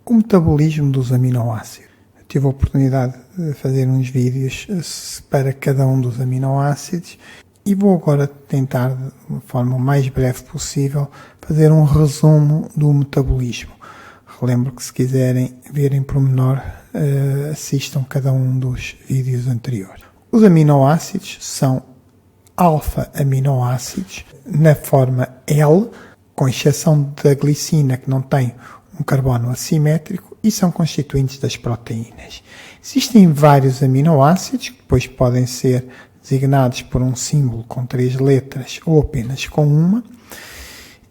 O metabolismo dos aminoácidos. Eu tive a oportunidade de fazer uns vídeos para cada um dos aminoácidos e vou agora tentar, de uma forma mais breve possível, fazer um resumo do metabolismo. Relembro que, se quiserem ver em pormenor, assistam cada um dos vídeos anteriores. Os aminoácidos são alfa-aminoácidos na forma L, com exceção da glicina, que não tem um carbono assimétrico, e são constituintes das proteínas. Existem vários aminoácidos que depois podem ser designados por um símbolo com 3 letras ou apenas com uma,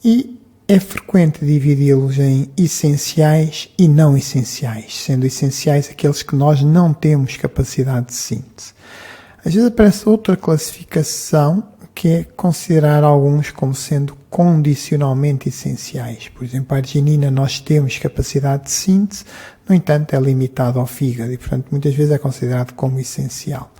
e é frequente dividi-los em essenciais e não essenciais, sendo essenciais aqueles que nós não temos capacidade de síntese. Às vezes aparece outra classificação, que é considerar alguns como sendo condicionalmente essenciais. Por exemplo, a arginina nós temos capacidade de síntese, no entanto é limitado ao fígado e, portanto, muitas vezes é considerado como essencial.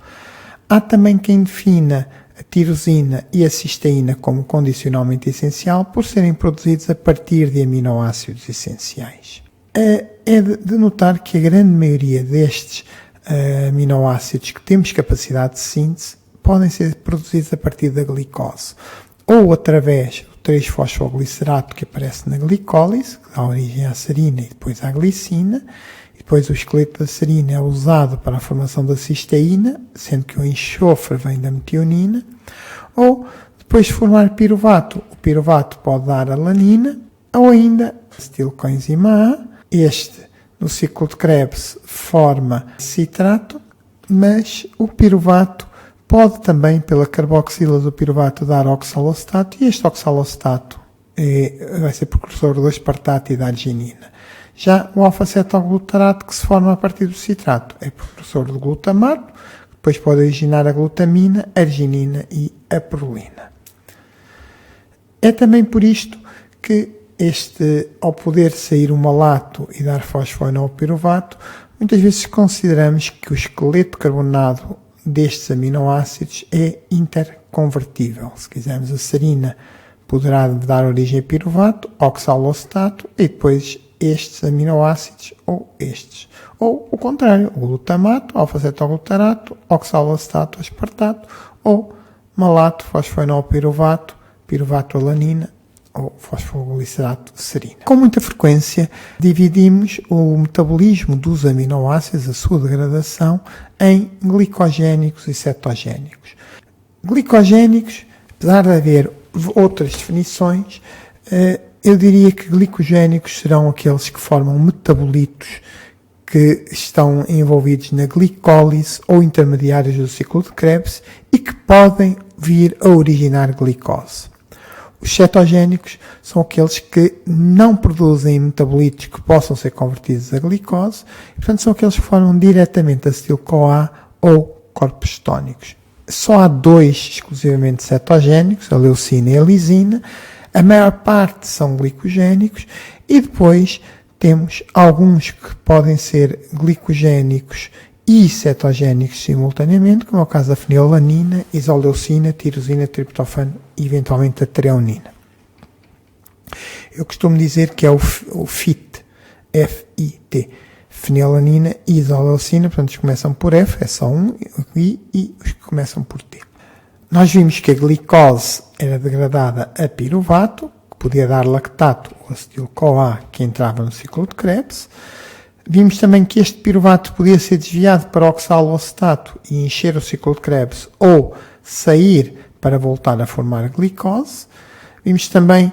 Há também quem defina a tirosina e a cisteína como condicionalmente essencial por serem produzidos a partir de aminoácidos essenciais. É de notar que a grande maioria destes aminoácidos que temos capacidade de síntese podem ser produzidos a partir da glicose, ou através do 3-fosfoglicerato que aparece na glicólise, que dá origem à serina e depois à glicina, e depois o esqueleto da serina é usado para a formação da cisteína, sendo que o enxofre vem da metionina, ou depois de formar piruvato, o piruvato pode dar alanina, ou ainda acetilcoenzima A. Este, no ciclo de Krebs, forma citrato, mas o piruvato pode também, pela carboxila do piruvato, dar oxalostato, e este oxalostato vai ser precursor do aspartato e da arginina. Já o alfa-cetoglutarato, que se forma a partir do citrato, é precursor do glutamato, depois pode originar a glutamina, a arginina e a prolina. É também por isto que ao poder sair o malato e dar fosfoenolpiruvato, muitas vezes consideramos que o esqueleto carbonado destes aminoácidos é interconvertível. Se quisermos, a serina poderá dar origem a piruvato, oxalostato e depois estes aminoácidos ou estes. Ou o contrário, o glutamato, alfa-cetoglutarato, oxalostato, aspartato, ou malato, fosfoenolpiruvato, piruvato-alanina ou fosfoglicerato serina. Com muita frequência, dividimos o metabolismo dos aminoácidos, a sua degradação, em glicogénicos e cetogénicos. Glicogénicos, apesar de haver outras definições, eu diria que glicogénicos serão aqueles que formam metabolitos que estão envolvidos na glicólise ou intermediários do ciclo de Krebs e que podem vir a originar glicose. Os cetogénicos são aqueles que não produzem metabolitos que possam ser convertidos a glicose, e, portanto, são aqueles que formam diretamente acetil-CoA ou corpos cetónicos. Só há 2 exclusivamente cetogénicos, a leucina e a lisina. A maior parte são glicogénicos e depois temos alguns que podem ser glicogénicos e cetogénicos simultaneamente, como é o caso da fenilalanina, isoleucina, tirosina, triptofano e eventualmente a treonina. Eu costumo dizer que é o FIT, F-I-T, fenilalanina e isoleucina, portanto os que começam por F é só um, e os que começam por T. Nós vimos que a glicose era degradada a piruvato, que podia dar lactato ou acetil-CoA, que entrava no ciclo de Krebs. Vimos também que este piruvato podia ser desviado para oxalostato e encher o ciclo de Krebs, ou sair para voltar a formar glicose. Vimos também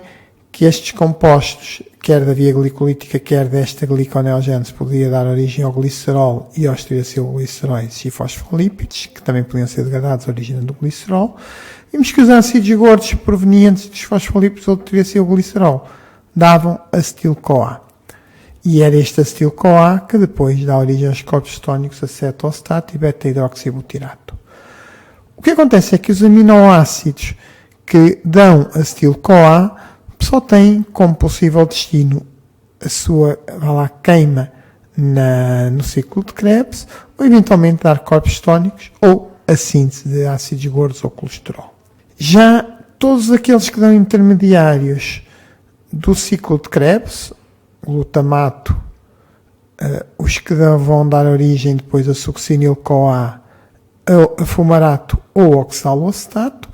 que estes compostos, quer da via glicolítica, quer desta gliconeogênese, podia dar origem ao glicerol e aos triacilgliceróis e fosfolípidos, que também podiam ser degradados originando o glicerol. Vimos que os ácidos gordos provenientes dos fosfolípidos ou do triacilglicerol davam acetil-CoA. E era este acetil-CoA que depois dá origem aos corpos cetónicos acetostato e beta-hidroxibutirato. O que acontece é que os aminoácidos que dão acetil-CoA só têm como possível destino a sua queima no ciclo de Krebs, ou eventualmente dar corpos cetónicos ou a síntese de ácidos gordos ou colesterol. Já todos aqueles que dão intermediários do ciclo de Krebs, glutamato, os que vão dar origem depois a succinil-CoA, a fumarato ou oxaloacetato,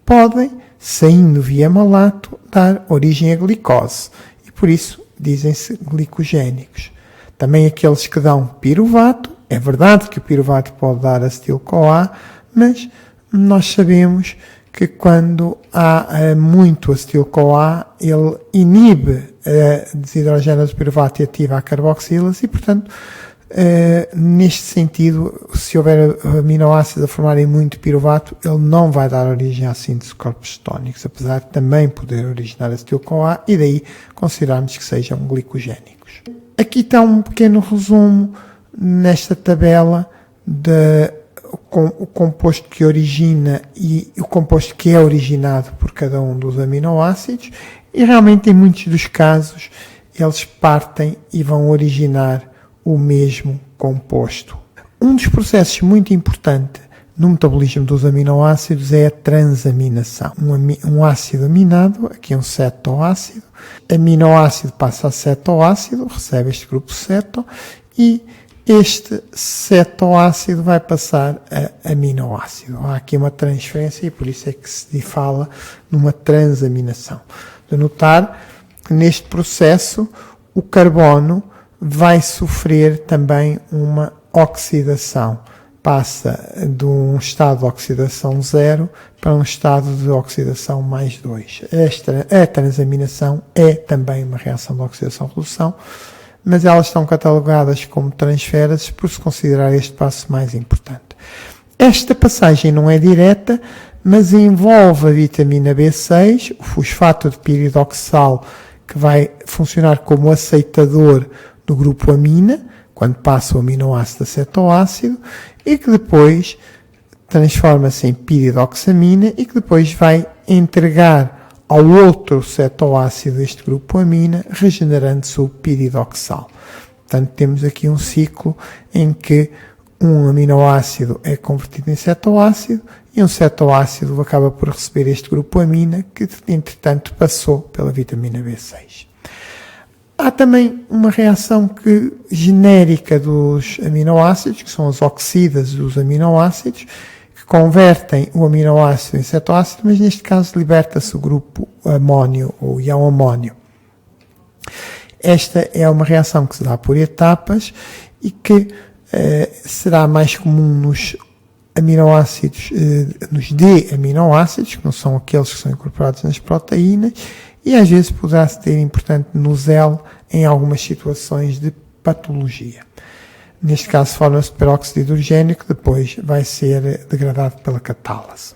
podem, saindo via malato, dar origem à glicose e por isso dizem-se glicogénicos. Também aqueles que dão piruvato, é verdade que o piruvato pode dar acetil-CoA, mas nós sabemos que quando há muito acetil-CoA, ele inibe a desidrogénase do piruvato e ativa a carboxilase e, portanto, neste sentido, se houver aminoácidos a formarem muito piruvato, ele não vai dar origem à síntese de corpos cetónicos, apesar de também poder originar acetil-CoA e daí considerarmos que sejam glicogénicos. Aqui está um pequeno resumo nesta tabela o composto que origina e o composto que é originado por cada um dos aminoácidos e realmente em muitos dos casos eles partem e vão originar o mesmo composto. Um dos processos muito importante no metabolismo dos aminoácidos é a transaminação. Um ácido aminado, aqui é um cetoácido, aminoácido passa a cetoácido, recebe este grupo ceto e este cetoácido vai passar a aminoácido. Há aqui uma transferência e por isso é que se fala numa transaminação. De notar que neste processo o carbono vai sofrer também uma oxidação. Passa de um estado de oxidação 0 para um estado de oxidação mais 2. A transaminação é também uma reação de oxidação-redução, mas elas estão catalogadas como transferases por se considerar este passo mais importante. Esta passagem não é direta, mas envolve a vitamina B6, o fosfato de piridoxal, que vai funcionar como aceitador do grupo amina, quando passa o aminoácido a cetoácido, e que depois transforma-se em piridoxamina e que depois vai entregar ao outro cetoácido deste grupo amina, regenerando-se o piridoxal. Portanto, temos aqui um ciclo em que um aminoácido é convertido em cetoácido e um cetoácido acaba por receber este grupo amina que, entretanto, passou pela vitamina B6. Há também uma reação genérica dos aminoácidos, que são as oxidas dos aminoácidos, que convertem o aminoácido em cetoácido, mas neste caso liberta-se o grupo amónio ou ião amónio. Esta é uma reação que se dá por etapas e que será mais comum nos aminoácidos, nos D-aminoácidos, que não são aqueles que são incorporados nas proteínas, e às vezes poderá ser importante no L em algumas situações de patologia. Neste caso, forma-se de peróxido de hidrogênio, que depois vai ser degradado pela catálase.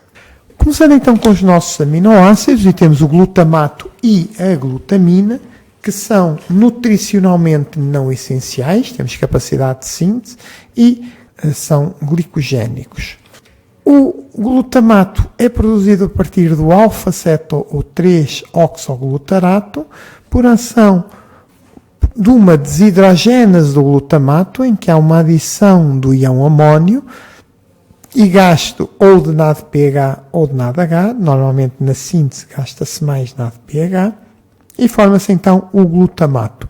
Começando então com os nossos aminoácidos, e temos o glutamato e a glutamina, que são nutricionalmente não essenciais, temos capacidade de síntese, e são glicogénicos. O glutamato é produzido a partir do alfa-ceto ou 3-oxoglutarato por ação de uma desidrogénase do glutamato, em que há uma adição do ião amónio e gasto ou de NADPH ou de NADH. Normalmente na síntese gasta-se mais NADPH e forma-se então o glutamato.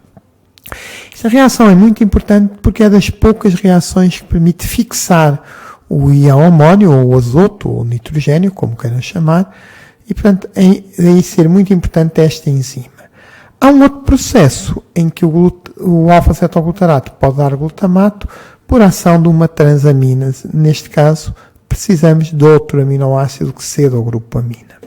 Esta reação é muito importante porque é das poucas reações que permite fixar o ião amónio, ou o azoto, ou o nitrogênio, como queiram chamar, e portanto é daí ser muito importante esta enzima. Há um outro processo em que o alfa-cetoglutarato pode dar glutamato por ação de uma transaminase. Neste caso, precisamos de outro aminoácido que ceda ao grupo amina.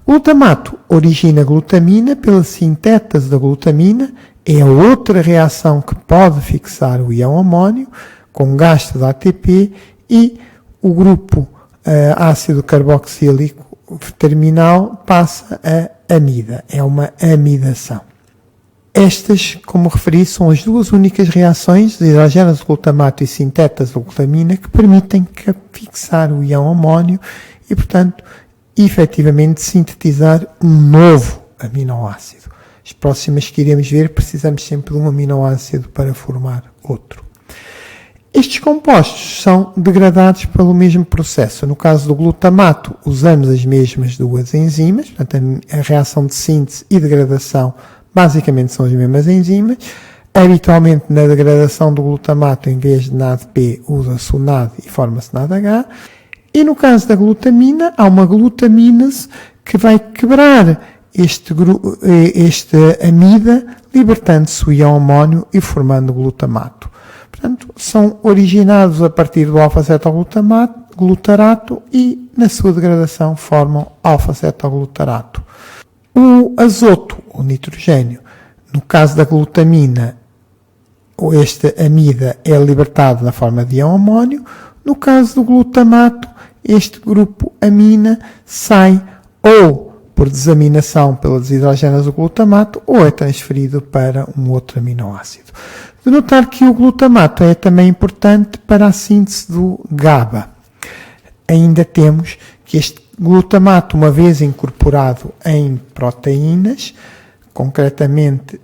O glutamato origina glutamina pela sintétase da glutamina, é a outra reação que pode fixar o ião amónio, com gasto de ATP, e o grupo ácido carboxílico terminal passa a amida. É uma amidação. Estas, como referi, são as duas únicas reações de hidrogénase de glutamato e sintétase de glutamina que permitem fixar o ião amónio e, portanto, efetivamente sintetizar um novo aminoácido. As próximas que iremos ver, precisamos sempre de um aminoácido para formar outro. Estes compostos são degradados pelo mesmo processo. No caso do glutamato, usamos as mesmas duas enzimas, portanto, a reação de síntese e degradação basicamente são as mesmas enzimas. Habitualmente, na degradação do glutamato, em vez de NADP, usa-se o NAD e forma-se NADH. E no caso da glutamina, há uma glutamínase que vai quebrar este amida, libertando-se o íon amónio e formando glutamato. Portanto, são originados a partir do alfa-cetoglutarato e, na sua degradação, formam alfa-cetoglutarato. O azoto, ou nitrogênio, no caso da glutamina, este amida é libertado na forma de íon amónio. No caso do glutamato, este grupo amina sai ou por desaminação pela desidrogenase do glutamato ou é transferido para um outro aminoácido. De notar que o glutamato é também importante para a síntese do GABA. Ainda temos que este glutamato, uma vez incorporado em proteínas, concretamente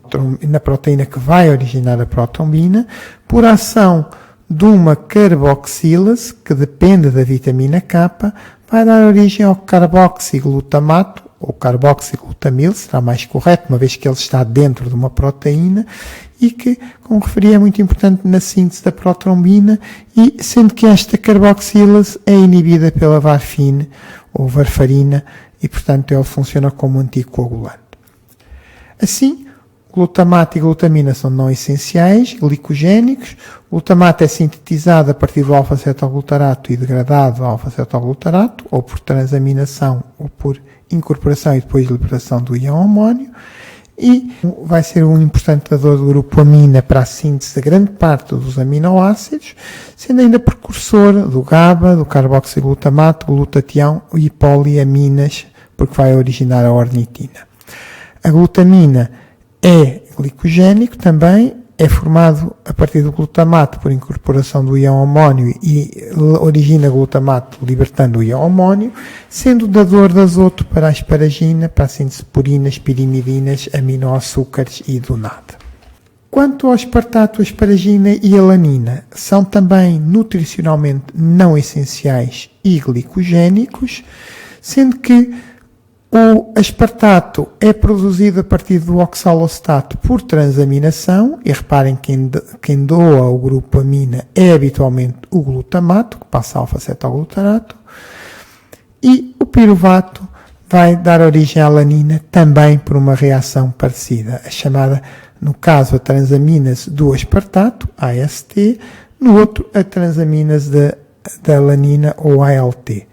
na proteína que vai originar a protrombina, por ação de uma carboxilase, que depende da vitamina K, vai dar origem ao carboxiglutamato, ou carboxiglutamil, será mais correto, uma vez que ele está dentro de uma proteína, e que, como referi, é muito importante na síntese da protrombina, e sendo que esta carboxilase é inibida pela varfine, ou varfarina, e portanto ele funciona como anticoagulante. Assim, glutamato e glutamina são não essenciais, glicogénicos. O glutamato é sintetizado a partir do alfa-cetoglutarato e degradado ao alfa-cetoglutarato, ou por transaminação, ou por incorporação e depois liberação do íon amónio. E vai ser um importante dador do grupo amina para a síntese de grande parte dos aminoácidos, sendo ainda precursor do GABA, do carboxiglutamato, glutatião e poliaminas, porque vai originar a ornitina. A glutamina é glicogénico também, é formado a partir do glutamato por incorporação do íon amónio e origina glutamato libertando o íon amónio, sendo dador de azoto para a asparagina, para a síntese de purinas, pirimidinas, aminoaçúcares e do NAD. Quanto ao aspartato, asparagina e alanina, são também nutricionalmente não essenciais e glicogénicos, sendo que o aspartato é produzido a partir do oxalostato por transaminação, e reparem que quem doa o grupo amina é habitualmente o glutamato, que passa a alfa-cetoglutarato, e o piruvato vai dar origem à alanina também por uma reação parecida, a chamada, no caso, a transaminase do aspartato, AST, no outro, a transaminase da alanina, ou ALT.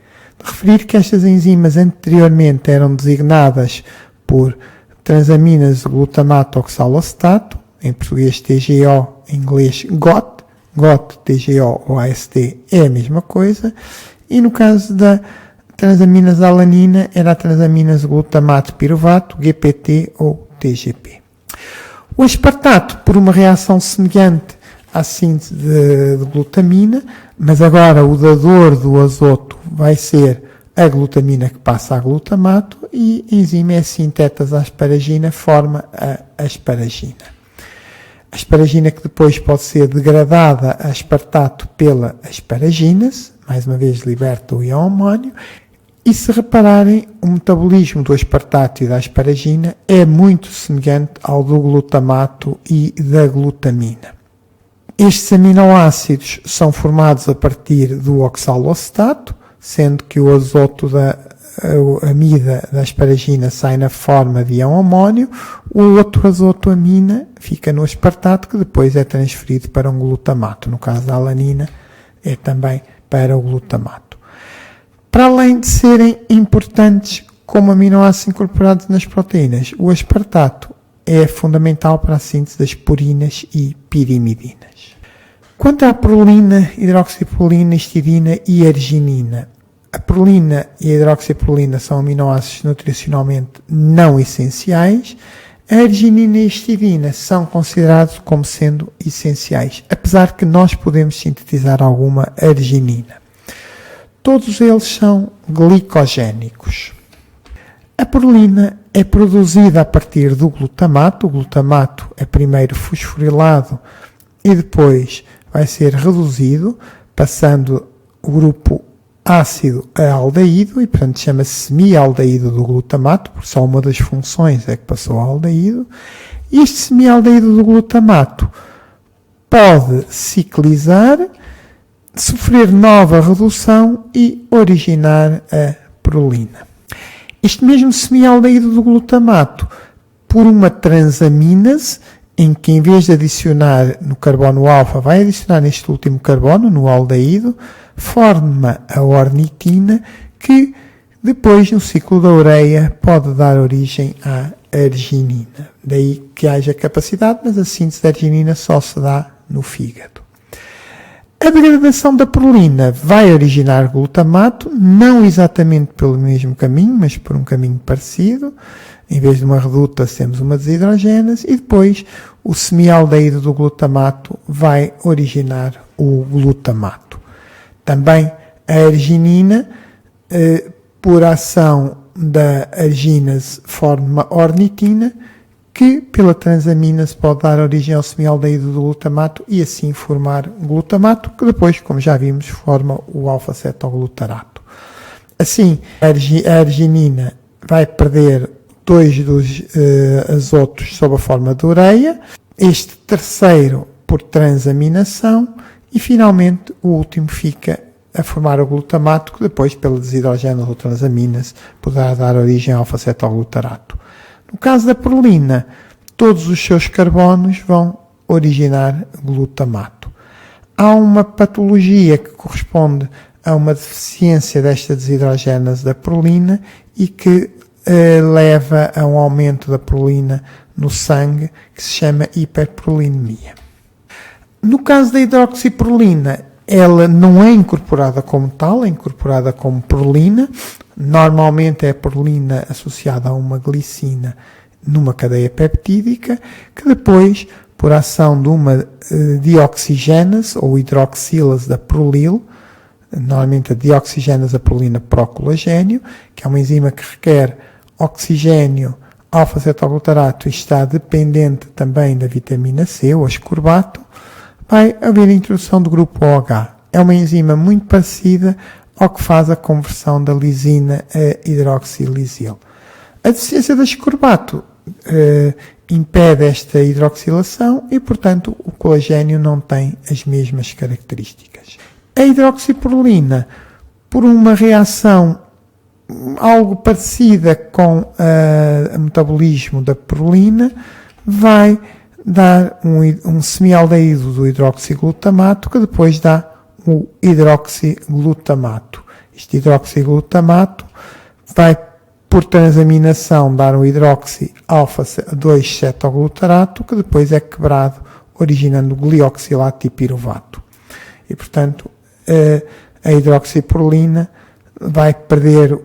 Referir que estas enzimas anteriormente eram designadas por transaminase glutamato oxalostato, em português TGO, em inglês GOT, TGO ou AST é a mesma coisa, e no caso da transaminase alanina era a transaminase glutamato piruvato, GPT ou TGP. O aspartato, por uma reação semelhante à síntese de glutamina, mas agora o dador do azoto vai ser a glutamina que passa a glutamato e a enzima é sintetase asparagina, forma a asparagina. A asparagina que depois pode ser degradada a aspartato pela asparaginase, mais uma vez liberta o íon amónio, e se repararem, o metabolismo do aspartato e da asparagina é muito semelhante ao do glutamato e da glutamina. Estes aminoácidos são formados a partir do oxalostato, sendo que o azoto da amida da asparagina sai na forma de íon amónio, o outro azoto amina fica no aspartato, que depois é transferido para um glutamato. No caso da alanina, é também para o glutamato. Para além de serem importantes como aminoácidos incorporados nas proteínas, o aspartato é fundamental para a síntese das purinas e pirimidinas. Quanto à prolina, hidroxiprolina, histidina e arginina, a prolina e a hidroxiprolina são aminoácidos nutricionalmente não essenciais. A arginina e a histidina são considerados como sendo essenciais, apesar que nós podemos sintetizar alguma arginina. Todos eles são glicogénicos. A prolina é produzida a partir do glutamato. O glutamato é primeiro fosforilado e depois vai ser reduzido, passando o grupo ácido a aldeído, e portanto chama-se semi-aldeído do glutamato, porque só uma das funções é que passou a aldeído, Este semialdeído do glutamato pode ciclizar, sofrer nova redução e originar a prolina. Este mesmo semialdeído do glutamato, por uma transamínase, em que em vez de adicionar no carbono alfa, vai adicionar neste último carbono, no aldeído, forma a ornitina, que depois, no ciclo da ureia, pode dar origem à arginina. Daí que haja capacidade, mas a síntese da arginina só se dá no fígado. A degradação da prolina vai originar glutamato, não exatamente pelo mesmo caminho, mas por um caminho parecido. Em vez de uma reduta, temos uma desidrogénase, e depois o semialdeído do glutamato vai originar o glutamato. Também a arginina, por ação da arginase, forma ornitina, que pela transamínase pode dar origem ao semialdeído do glutamato e assim formar glutamato, que depois, como já vimos, forma o alfa-cetoglutarato. Assim, a arginina vai perder 2 dos azotos sob a forma de ureia, este terceiro por transaminação e finalmente o último fica a formar o glutamato, que depois pela desidrogénase ou transamínase poderá dar origem ao alfa-cetoglutarato. No caso da prolina, todos os seus carbonos vão originar glutamato. Há uma patologia que corresponde a uma deficiência desta desidrogénase da prolina e que leva a um aumento da prolina no sangue, que se chama hiperprolinemia. No caso da hidroxiprolina, ela não é incorporada como tal, é incorporada como prolina. Normalmente é a prolina associada a uma glicina numa cadeia peptídica, que depois, por ação de uma dioxigénase ou hidroxilase da prolil, normalmente a dioxigénase da prolina procolagênio, que é uma enzima que requer oxigênio, alfa-cetoglutarato, e está dependente também da vitamina C, ou ascorbato, vai haver a introdução do grupo OH. É uma enzima muito parecida ao que faz a conversão da lisina a hidroxilisil. A deficiência de ascorbato impede esta hidroxilação e, portanto, o colagênio não tem as mesmas características. A hidroxiprolina, por uma reação algo parecida com o metabolismo da prolina, vai dar um semialdeído do hidroxiglutamato, que depois dá o hidroxiglutamato. Este hidroxiglutamato vai, por transaminação, dar um hidroxi-alfa-2-cetoglutarato, que depois é quebrado, originando o glioxilato e piruvato. E, portanto, a hidroxiprolina vai perder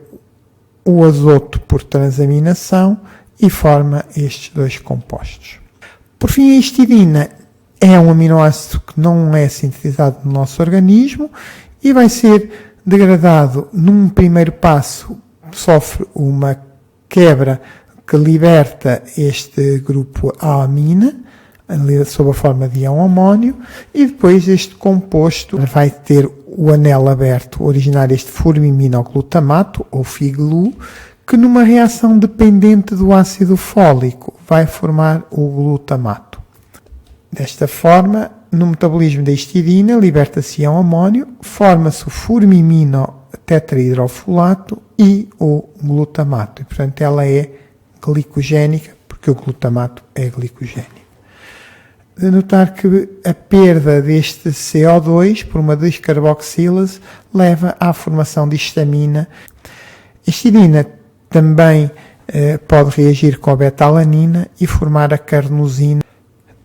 o azoto por transaminação e forma estes dois compostos. Por fim, a histidina é um aminoácido que não é sintetizado no nosso organismo e vai ser degradado num primeiro passo, sofre uma quebra que liberta este grupo A-amina, sob a forma de íon amónio, e depois este composto vai ter o anel aberto, originar este formiminoglutamato, ou FIGLU, que numa reação dependente do ácido fólico vai formar o glutamato. Desta forma, no metabolismo da histidina, liberta-se íon amónio, forma-se o formiminotetrahidrofolato e o glutamato. E, portanto, ela é glicogénica, porque o glutamato é glicogénico. De notar que a perda deste CO2 por uma descarboxilase leva à formação de histamina. A histidina também pode reagir com a betalanina e formar a carnosina.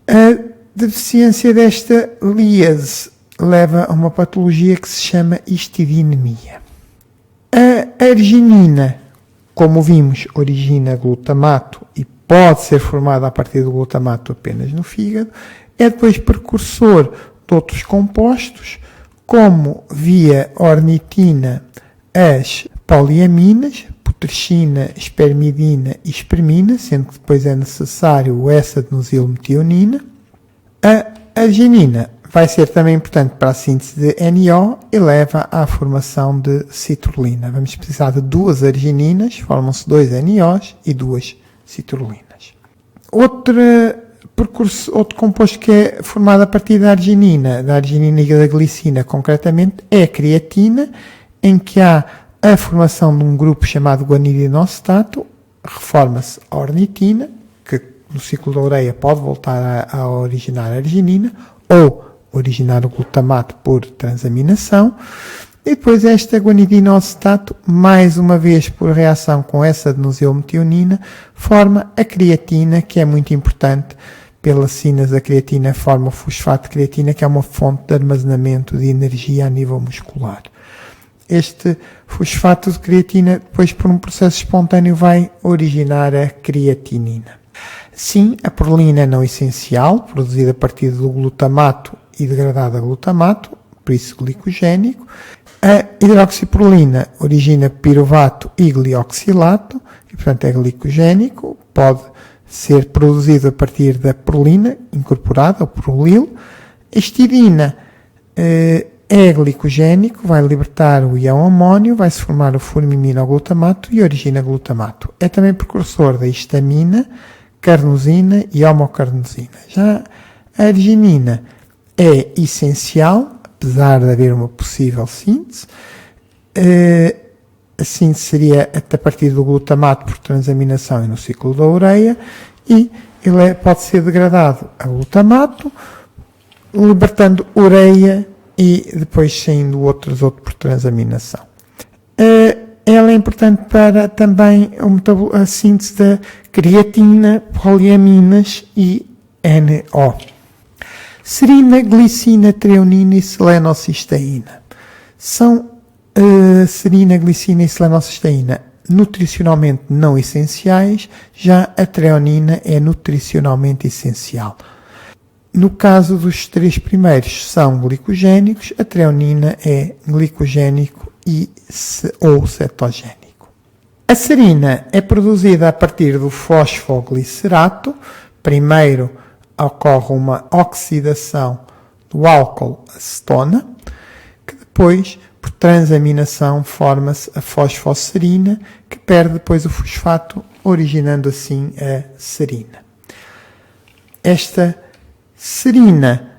A deficiência desta líase leva a uma patologia que se chama histidinemia. A arginina, como vimos, origina glutamato e pode ser formada a partir do glutamato apenas no fígado, é depois precursor de outros compostos, como via ornitina as poliaminas, putrescina, espermidina e espermina, sendo que depois é necessário o S-adenosylmetionina. A arginina vai ser também importante para a síntese de NO e leva à formação de citrulina. Vamos precisar de 2 argininas, formam-se 2 NOs e 2 citrullinas. Outro composto que é formado a partir da arginina e da glicina, concretamente, é a creatina, em que há a formação de um grupo chamado guanidinoacetato, reforma-se a ornitina, que no ciclo da ureia pode voltar a originar a arginina, ou originar o glutamato por transaminação, e depois esta guanidinoacetato, mais uma vez por reação com essa adenosylmetionina, forma a creatina, que é muito importante. Pela síntese da creatina forma o fosfato de creatina, que é uma fonte de armazenamento de energia a nível muscular. Este fosfato de creatina, depois por um processo espontâneo, vai originar a creatinina. Sim, a prolina é não essencial, produzida a partir do glutamato e degradada a glutamato, por isso glicogénico. A hidroxiprolina origina piruvato e glioxilato, e portanto é glicogénico, pode ser produzido a partir da prolina incorporada, o prolil. A histidina é glicogénico, vai libertar o íon amónio, vai-se formar o formiminoglutamato e origina glutamato. É também precursor da histamina, carnosina e homocarnosina. Já a arginina é essencial, apesar de haver uma possível síntese. A síntese seria a partir do glutamato por transaminação e no ciclo da ureia, e ele pode ser degradado a glutamato, libertando ureia e depois saindo outro por transaminação. Ela é importante para também a síntese da creatina, poliaminas e NO. Serina, glicina, treonina e selenocisteína. São serina, glicina e selenocisteína nutricionalmente não essenciais, já a treonina é nutricionalmente essencial. No caso dos três primeiros são glicogénicos, a treonina é glicogénico ou cetogénico. A serina é produzida a partir do fosfoglicerato. Primeiro ocorre uma oxidação do álcool acetona, que depois, por transaminação, forma-se a fosfoserina, que perde depois o fosfato, originando assim a serina. Esta serina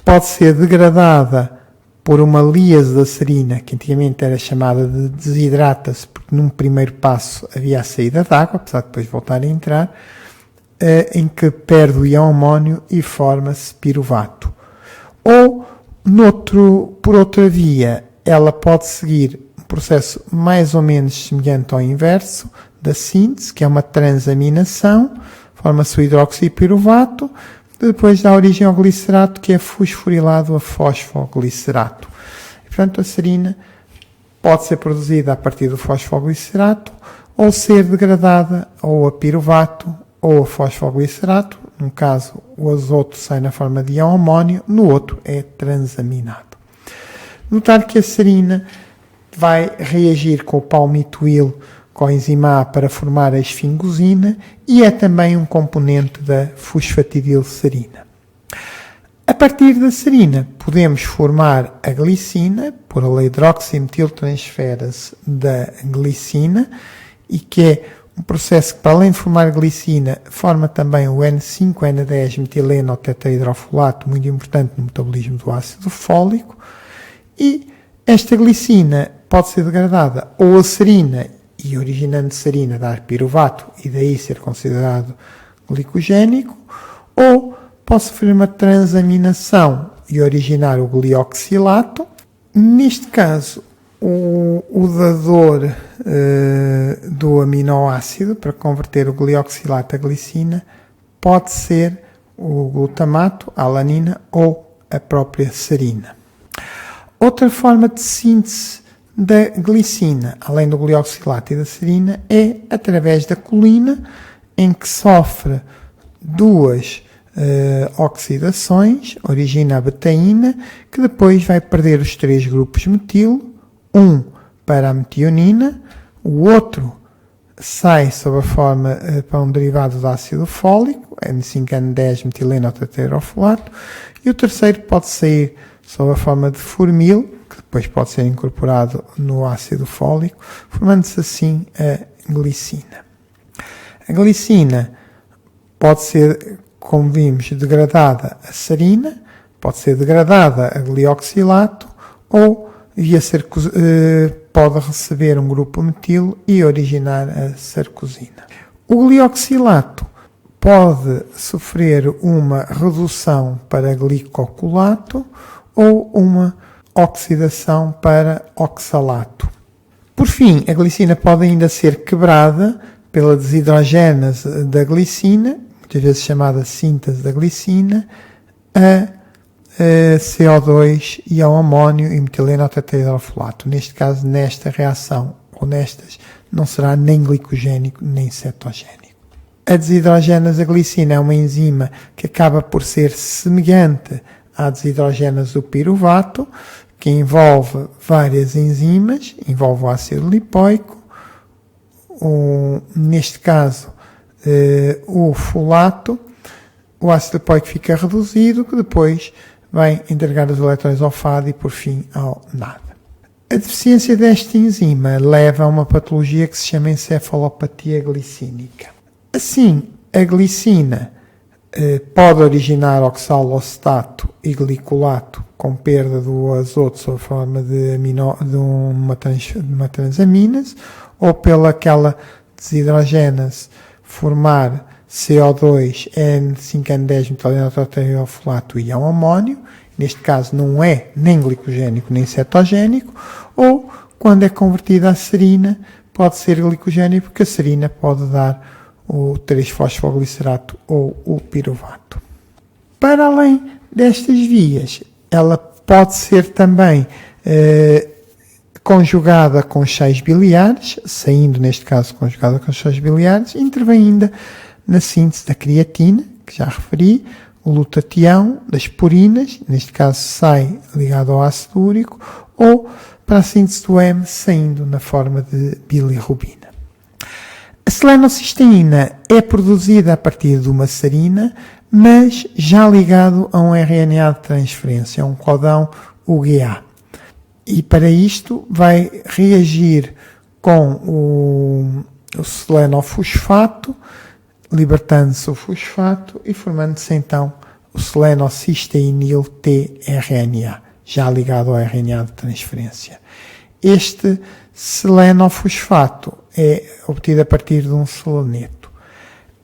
pode ser degradada por uma líase da serina, que antigamente era chamada de desidrata-se, porque num primeiro passo havia a saída de água, apesar de depois voltar a entrar, em que perde o íon amónio e forma-se piruvato. Ou, por outra via, ela pode seguir um processo mais ou menos semelhante ao inverso da síntese, que é uma transaminação, forma-se o hidroxipiruvato, depois dá origem ao glicerato, que é fosforilado a fosfoglicerato. E, portanto, a serina pode ser produzida a partir do fosfoglicerato, ou ser degradada ou a piruvato ou a fosfoglicerato. Num caso, o azoto sai na forma de íon amónio, no outro é transaminado. Notar que a serina vai reagir com o palmitoil coenzima A para formar a esfingosina e é também um componente da fosfatidilserina. A partir da serina podemos formar a glicina por a hidroximetiltransferase da glicina, e que é um processo que, para além de formar a glicina, forma também o N5N10-metileno-tetrahidrofolato, muito importante no metabolismo do ácido fólico. E esta glicina pode ser degradada ou a serina, e originando serina dar piruvato e daí ser considerado glicogénico, ou pode sofrer uma transaminação e originar o glioxilato. Neste caso, o dador do aminoácido para converter o glioxilato a glicina pode ser o glutamato, a alanina ou a própria serina. Outra forma de síntese da glicina, além do glioxilato e da serina, é através da colina, em que sofre duas oxidações, origina a betaína, que depois vai perder os três grupos metilo, um para a metionina, o outro sai sob a forma para um derivado do ácido fólico, N5N10-metileno-tetrahidrofolato, e o terceiro pode sair sob a forma de formil, que depois pode ser incorporado no ácido fólico, formando-se assim a glicina. A glicina Pode ser, como vimos, degradada a serina, pode ser degradada a glioxilato ou pode receber um grupo metilo e originar a sarcosina. O glioxilato pode sofrer uma redução para glicocolato ou uma oxidação para oxalato. Por fim, a glicina pode ainda ser quebrada pela desidrogénase da glicina, muitas vezes chamada síntese da glicina, a CO2 e ao amónio e metileno tetrahidrofolato. Neste caso, nesta reação ou nestas, não será nem glicogénico nem cetogénico. A desidrogénase da glicina é uma enzima que acaba por ser semelhante à desidrogénase do piruvato, que envolve várias enzimas, envolve o ácido lipoico, neste caso o folato. O ácido lipoico fica reduzido, que depois vai entregar os elétrons ao fado e, por fim, ao NAD. A deficiência desta enzima leva a uma patologia que se chama encefalopatia glicínica. Assim, a glicina pode originar oxaloacetato e glicolato com perda do azoto sob forma de uma transaminase, ou pela aquela desidrogénase formar CO2, N5N10 metileno tetrahidrofolato e ião amónio. Neste caso não é nem glicogénico nem cetogénico, ou quando é convertida a serina pode ser glicogénico, porque a serina pode dar o 3-fosfoglicerato ou o piruvato. Para além destas vias, ela pode ser também conjugada com os sais biliares, saindo neste caso conjugada com os sais biliares, intervém ainda na síntese da creatina, que já referi, o glutatião, das purinas, neste caso sai ligado ao ácido úrico, ou para a síntese do M, saindo na forma de bilirrubina. A selenocisteína é produzida a partir de uma serina, mas já ligado a um RNA de transferência, a um codão UGA. E para isto vai reagir com o selenofosfato, libertando-se o fosfato e formando-se então o selenocisteinil tRNA, já ligado ao RNA de transferência. Este selenofosfato é obtido a partir de um seleneto.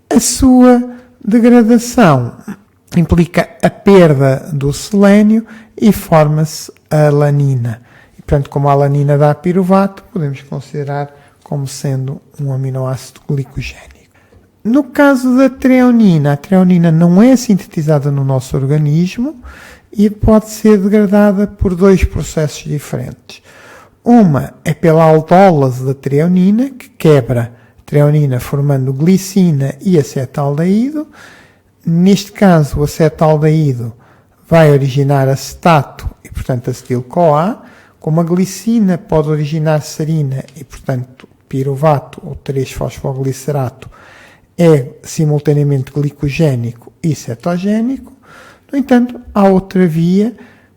A sua degradação implica a perda do selénio e forma-se a alanina. E, portanto, como a alanina dá piruvato, podemos considerar como sendo um aminoácido glicogénico. No caso da treonina, a treonina não é sintetizada no nosso organismo e pode ser degradada por dois processos diferentes. Uma é pela aldólase da treonina, que quebra a treonina formando glicina e acetaldeído. Neste caso, o acetaldeído vai originar acetato e, portanto, acetil-CoA. Como a glicina pode originar serina e, portanto, piruvato ou 3-fosfoglicerato, é simultaneamente glicogénico e cetogénico. No entanto, há outra via,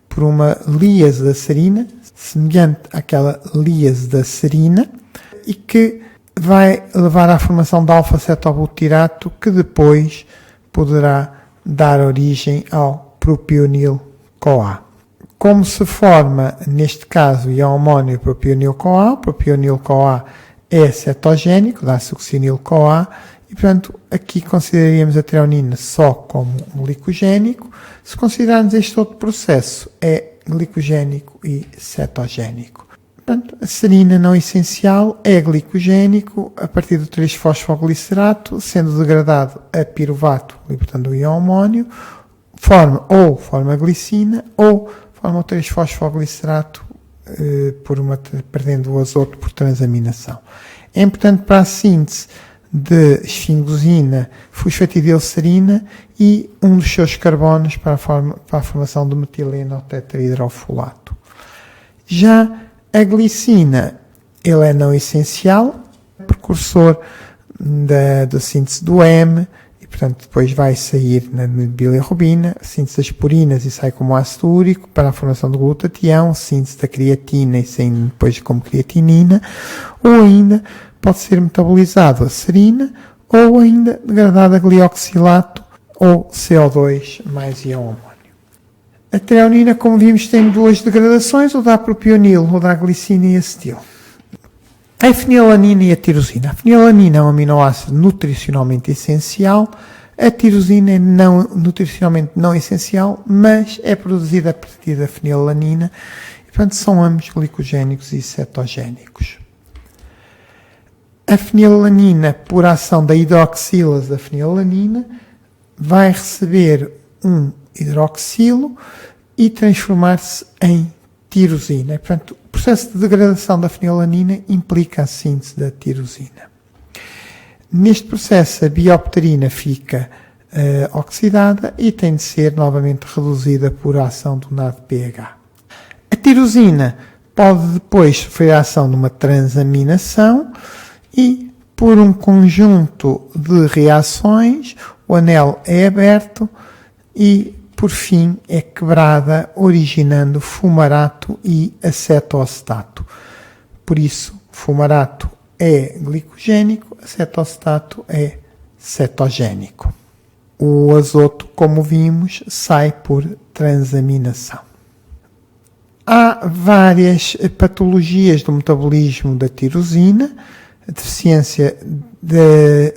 por uma líase da serina, semelhante àquela líase da serina, e que vai levar à formação de alfa-cetobutirato, que depois poderá dar origem ao propionil-CoA. Como se forma, neste caso, o amónio propionil-CoA, o propionil-CoA é cetogénico, dá succinil-CoA, e, portanto, aqui consideraríamos a treonina só como glicogénico. Se considerarmos este outro processo, é glicogénico e cetogénico. Portanto, a serina não essencial é glicogénico a partir do 3-fosfoglicerato, sendo degradado a piruvato, libertando o ião amónio, forma glicina ou forma o 3-fosfoglicerato perdendo o azoto por transaminação. É importante para a síntese de esfingosina, fosfatidilcerina e um dos seus carbonos para a formação do metileno tetrahidrofolato. Já a glicina, ele é não essencial, precursor da síntese do M, e portanto depois vai sair na bilirrubina, síntese das purinas e sai como ácido úrico para a formação do glutatião, síntese da creatina e saindo depois como creatinina, ou ainda pode ser metabolizado a serina ou ainda degradado a glioxilato ou CO2 mais ion amônio. A treonina, como vimos, tem duas degradações, ou da propionil ou da glicina e acetil. A fenilalanina e a tirosina. A fenilalanina é um aminoácido nutricionalmente essencial. A tirosina é nutricionalmente não essencial, mas é produzida a partir da fenilalanina. E, portanto, são ambos glicogénicos e cetogénicos. A fenilalanina, por ação da hidroxilase da fenilalanina, vai receber um hidroxilo e transformar-se em tirosina. Portanto, o processo de degradação da fenilalanina implica a síntese da tirosina. Neste processo, a biopterina fica oxidada e tem de ser novamente reduzida por ação do NADPH. A tirosina pode depois sofrer a ação de uma transaminação e, por um conjunto de reações, o anel é aberto e, por fim, é quebrada, originando fumarato e acetoacetato. Por isso, fumarato é glicogénico, acetoacetato é cetogénico. O azoto, como vimos, sai por transaminação. Há várias patologias do metabolismo da tirosina. A deficiência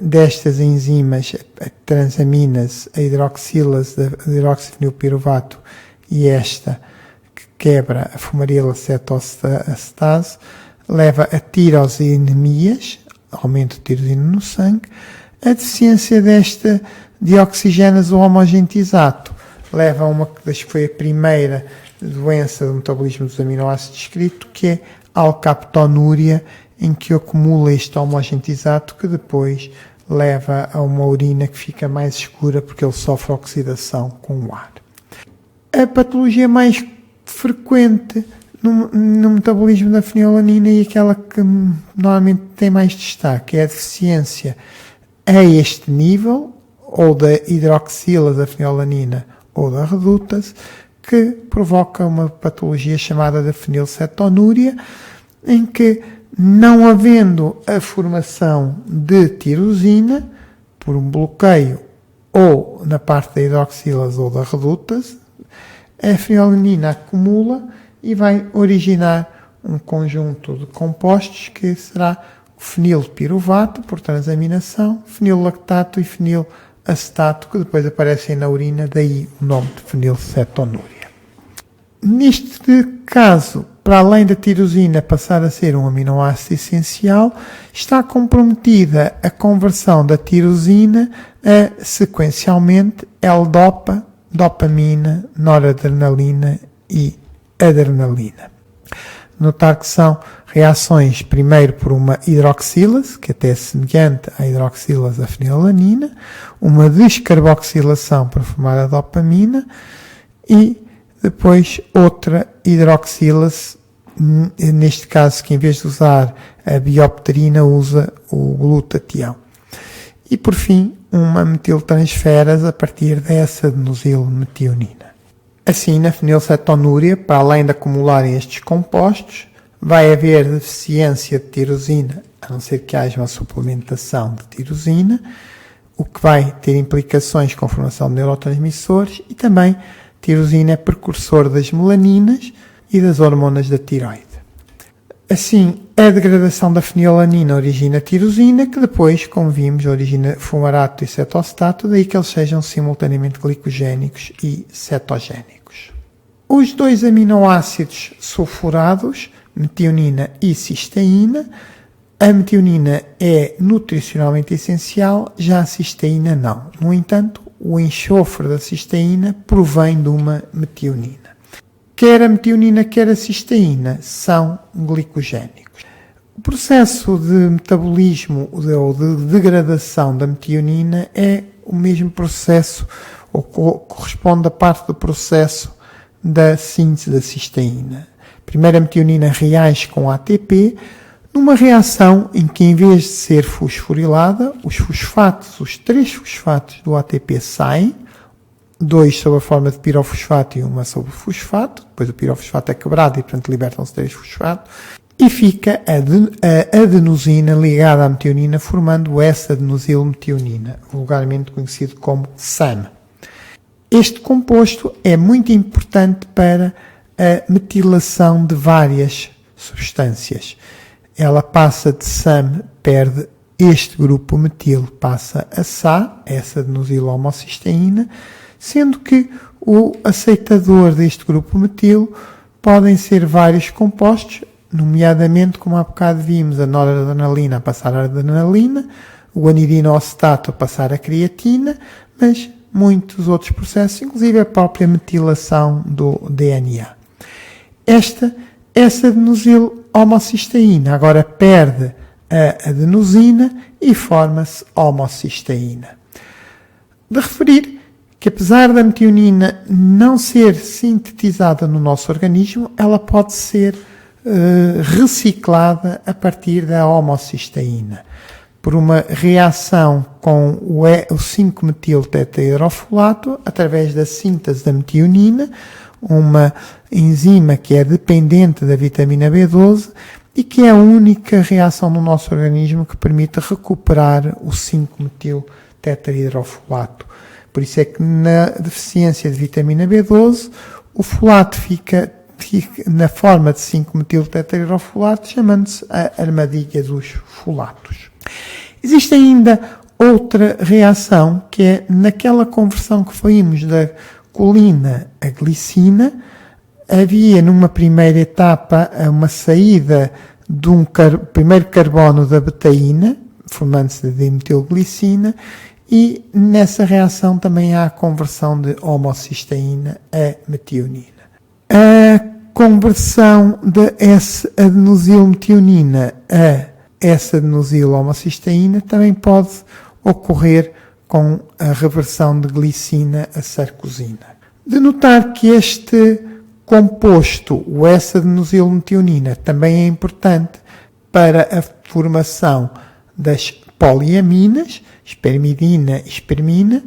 destas enzimas, a transaminase, a hidroxilase, a hidroxifenilpiruvato e esta que quebra a fumarila cetoacetase, leva a tirosinemias, aumento de tirosina no sangue. A deficiência desta dioxigênase ou homogentizato leva a uma que foi a primeira doença do metabolismo dos aminoácidos descrito, que é a alcaptonúria, em que acumula este homogentizato que depois leva a uma urina que fica mais escura porque ele sofre oxidação com o ar. A patologia mais frequente no metabolismo da fenilalanina e aquela que normalmente tem mais destaque é a deficiência a este nível, ou da hidroxilase da fenilalanina ou da redutase, que provoca uma patologia chamada de fenilcetonúria, em que, não havendo a formação de tirosina, por um bloqueio ou na parte da hidroxilase ou da redutase, a fenilalanina acumula e vai originar um conjunto de compostos que será o fenilpiruvato, por transaminação, fenillactato e fenilacetato, que depois aparecem na urina, daí o nome de fenilcetonúria. Neste caso, para além da tirosina passar a ser um aminoácido essencial, está comprometida a conversão da tirosina a, sequencialmente, L-dopa, dopamina, noradrenalina e adrenalina. Notar que são reações, primeiro por uma hidroxilase, que até é semelhante à hidroxilase da fenilalanina, uma descarboxilação para formar a dopamina e depois outra hidroxilase, neste caso que em vez de usar a biopterina usa o glutatião. E por fim, uma metiltransferase a partir dessa adenosilmetionina. Assim, na fenilcetonúria, para além de acumularem estes compostos, vai haver deficiência de tirosina, a não ser que haja uma suplementação de tirosina, o que vai ter implicações com a formação de neurotransmissores, e também tirosina é precursor das melaninas e das hormonas da tiroide. Assim, a degradação da fenilalanina origina tirosina, que depois, como vimos, origina fumarato e cetoacetato, daí que eles sejam simultaneamente glicogénicos e cetogénicos. Os dois aminoácidos sulfurados, metionina e cisteína, a metionina é nutricionalmente essencial, já a cisteína não. No entanto, o enxofre da cisteína provém de uma metionina. Quer a metionina, quer a cisteína são glicogénicos. O processo de metabolismo ou de degradação da metionina é o mesmo processo, ou corresponde a parte do processo da síntese da cisteína. Primeiro a metionina reage com ATP, numa reação em que, em vez de ser fosforilada, os três fosfatos do ATP saem, 2 sob a forma de pirofosfato e uma sob o fosfato, depois o pirofosfato é quebrado e, portanto, libertam-se 3 fosfatos, e fica a adenosina ligada à metionina, formando o S-adenosilmetionina, vulgarmente conhecido como SAM. Este composto é muito importante para a metilação de várias substâncias. Ela passa de SAM, perde este grupo metil, passa a SA, essa adenosilo-homocisteína, sendo que o aceitador deste grupo metil podem ser vários compostos, nomeadamente, como há bocado vimos, a noradrenalina a passar a adrenalina, o anidinoacetato a passar a creatina, mas muitos outros processos, inclusive a própria metilação do DNA. Essa adenosilo-homocisteína agora perde a adenosina e forma-se homocisteína. De referir que, apesar da metionina não ser sintetizada no nosso organismo, ela pode ser reciclada a partir da homocisteína, por uma reação com o 5-metil-tetrahidrofolato, através da síntese da metionina, uma enzima que é dependente da vitamina B12 e que é a única reação no nosso organismo que permite recuperar o 5-metil-tetrahidrofolato. Por isso é que na deficiência de vitamina B12, o folato fica na forma de 5-metil-tetrahidrofolato, chamando-se a armadilha dos folatos. Existe ainda outra reação, que é naquela conversão que vimos da colina a glicina, havia numa primeira etapa uma saída de primeiro carbono da betaína, formando-se da dimetilglicina, e nessa reação também há a conversão de homocisteína a metionina. A conversão de S-adenosilmetionina a S-adenosil-homocisteína também pode ocorrer com a reversão de glicina a sarcosina. De notar que este composto, o S-adenosilmetionina, também é importante para a formação das poliaminas, espermidina e espermina,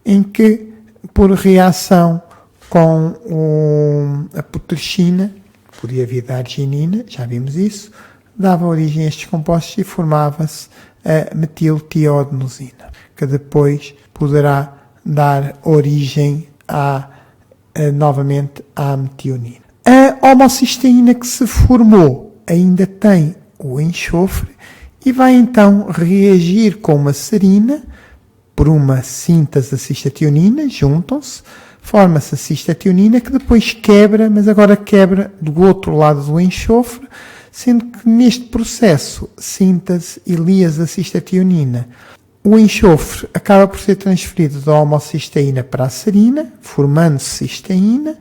em que, por reação com a putrescina, podia vir da arginina, já vimos isso, dava origem a estes compostos e formava-se a metiltioadenosina, que depois poderá dar origem novamente à metionina. A homocisteína que se formou ainda tem o enxofre e vai então reagir com uma serina por uma síntese da cistationina, juntam-se, forma-se a cistationina que depois quebra, mas agora quebra do outro lado do enxofre, sendo que neste processo, síntese e líase da cistationina, o enxofre acaba por ser transferido da homocisteína para a serina, formando-se cisteína,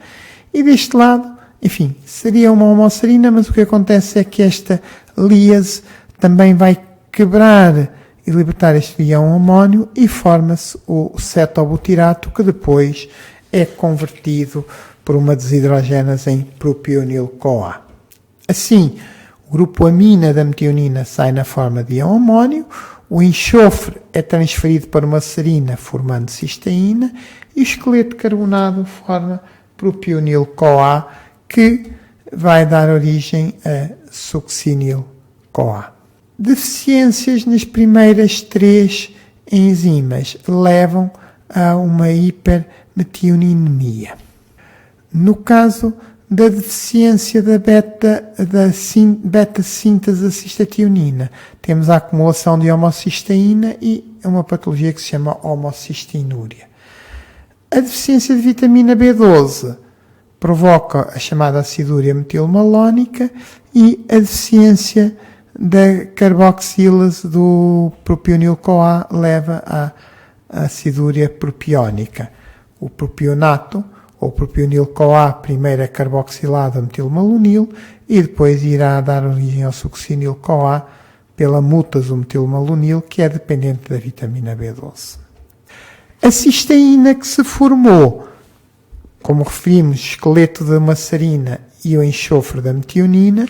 e deste lado, enfim, seria uma homoserina, mas o que acontece é que esta líase também vai quebrar e libertar este ião amónio e forma-se o cetobutirato, que depois é convertido por uma desidrogénase em propionil-CoA. Assim, o grupo amina da metionina sai na forma de ião amónio, o enxofre é transferido para uma serina formando cisteína e o esqueleto carbonado forma propionil-CoA, que vai dar origem a succinil-CoA. Deficiências nas primeiras três enzimas levam a uma hipermetionemia. No caso da deficiência da beta-síntese da cistationina, temos a acumulação de homocisteína e uma patologia que se chama homocistinuria. A deficiência de vitamina B12 provoca a chamada acidúria metilmalónica e a deficiência da carboxilase do propionil-CoA leva à acidúria propiónica. O propionato, ou propionil-CoA, primeiro é carboxilado a metilmalonil e depois irá dar origem ao succinil-CoA pela mutazo-metilmalonil, que é dependente da vitamina B12. A cisteína que se formou, como referimos, esqueleto da macerina e o enxofre da metionina,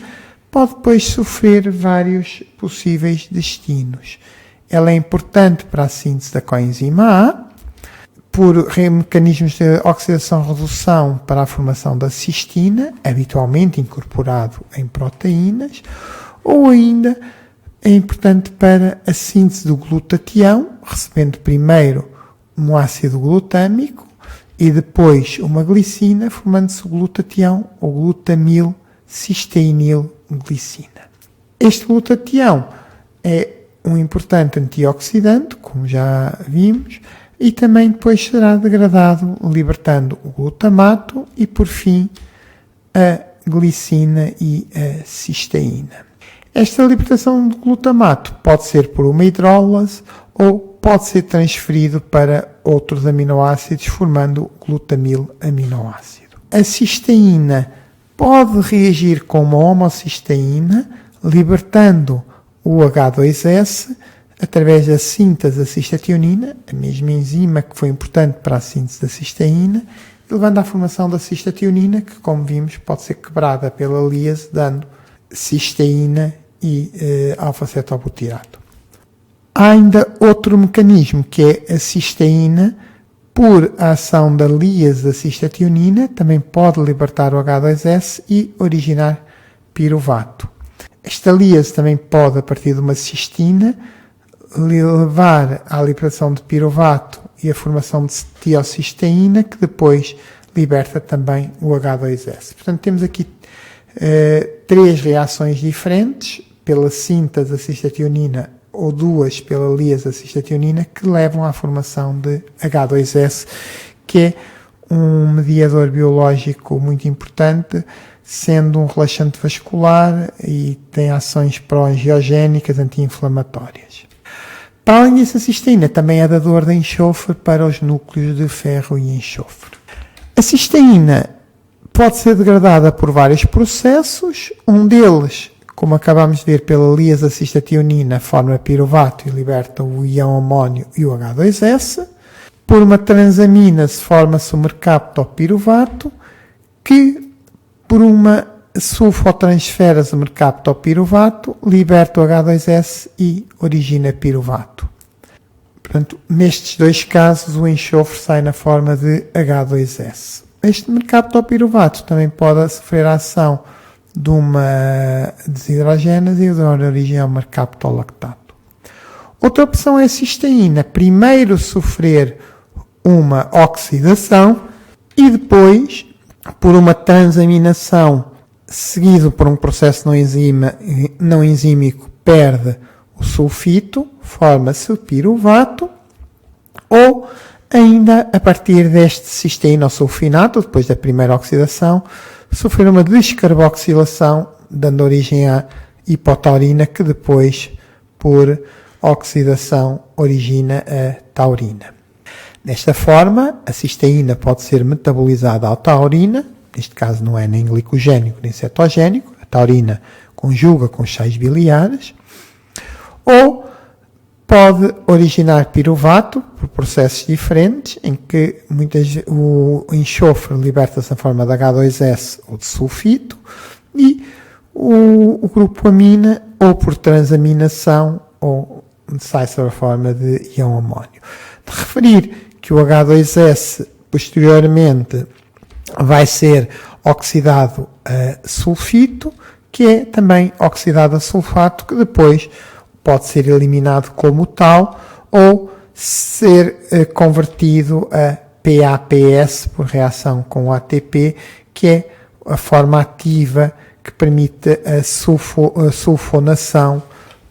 pode depois sofrer vários possíveis destinos. Ela é importante para a síntese da coenzima A, por mecanismos de oxidação-redução para a formação da cistina, habitualmente incorporado em proteínas, ou ainda é importante para a síntese do glutatião, recebendo primeiro um ácido glutâmico e depois uma glicina, formando-se o glutatião ou glutamil-cisteinil-glicina. Este glutatião é um importante antioxidante, como já vimos, e também depois será degradado, libertando o glutamato e, por fim, a glicina e a cisteína. Esta libertação do glutamato pode ser por uma hidrólase ou pode ser transferido para outros aminoácidos, formando o glutamilaminoácido. A cisteína pode reagir com uma homocisteína, libertando o H2S através da síntese da cistationina, a mesma enzima que foi importante para a síntese da cisteína, levando à formação da cistationina, que, como vimos, pode ser quebrada pela líase, dando cisteína e alfa-cetobutirato. Há ainda outro mecanismo, que é a cisteína, por ação da líase da cistationina, também pode libertar o H2S e originar piruvato. Esta líase também pode, a partir de uma cistina, levar à liberação de piruvato e a formação de tiocisteína, que depois liberta também o H2S. Portanto, temos aqui três reações diferentes, pela síntese da cistationina ou duas pela líase da cistationina, que levam à formação de H2S, que é um mediador biológico muito importante, sendo um relaxante vascular e tem ações pró-angiogénicas anti-inflamatórias. Para além disso, a cisteína também é dador de enxofre para os núcleos de ferro e enxofre. A cisteína pode ser degradada por vários processos, um deles, como acabamos de ver, pela líase da cistationina, forma piruvato e liberta o íon amónio e o H2S. Por uma transamina forma-se o mercaptopiruvato, que por uma sulfotransferase mercaptopiruvato liberta o H2S e origina piruvato. Portanto, nestes dois casos, o enxofre sai na forma de H2S. Este mercaptopiruvato também pode sofrer a ação de uma desidrogénase e dar origem ao mercaptolactato. Outra opção é a cisteína. Primeiro sofrer uma oxidação e depois, por uma transaminação, seguido por um processo não enzímico, perde o sulfito, forma-se o piruvato, ou ainda a partir deste cisteínosulfinato, depois da primeira oxidação, sofrer uma descarboxilação, dando origem à hipotaurina, que depois, por oxidação, origina a taurina. Desta forma, a cisteína pode ser metabolizada à taurina, neste caso não é nem glicogénico nem cetogénico, a taurina conjuga com os sais biliares, ou pode originar piruvato por processos diferentes, em que o enxofre liberta-se na forma de H2S ou de sulfito, e o grupo amina, ou por transaminação, ou sai sob a forma de íon amónio. De referir que o H2S, posteriormente, vai ser oxidado a sulfito, que é também oxidado a sulfato, que depois pode ser eliminado como tal ou ser convertido a PAPS por reação com o ATP, que é a forma ativa que permite a sulfonação